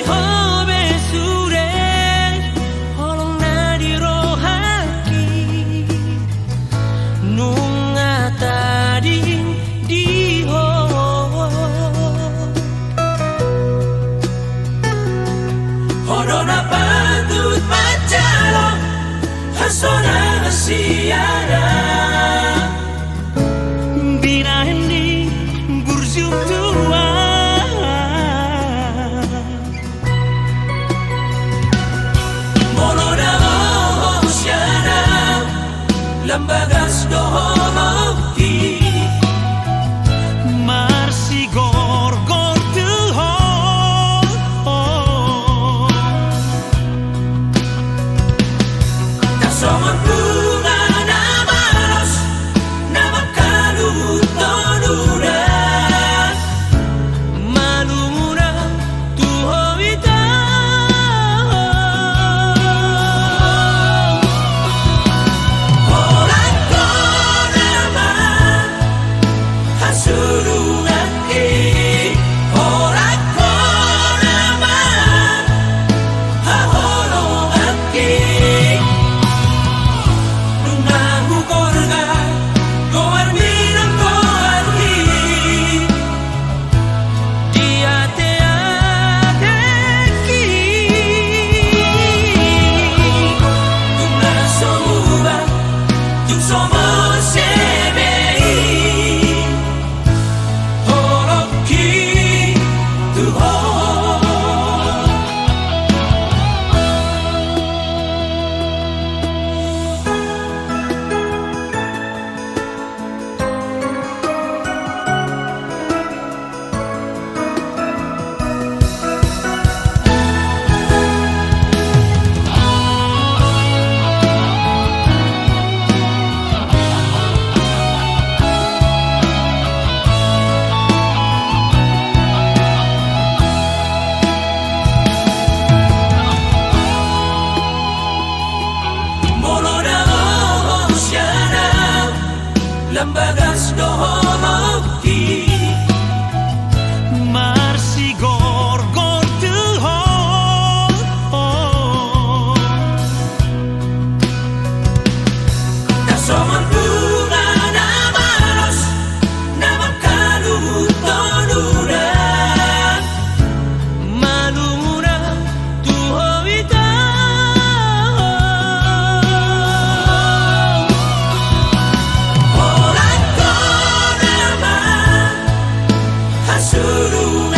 হবে সুরে holong nadiro haki nunga tading diho Horona patut macalo hasona siara Binahendi burjum tua Molona oceana lambagas doholoki Marsi gorgor tuho Tasomon bunga namaros namakalut tonura Malumura tuho ita Orangko nama hasurungaki Orangko nama haholongaki Nungahu korga goar minang goarki Dia teadeki Tuna somuba tung somos sebei Holoki tuho Molona oceana lambagas doholoki Marsi gorgor tuho Tasomon bunga namaros namakalut tonura Malumura tuho ita Orangko nama hasurungan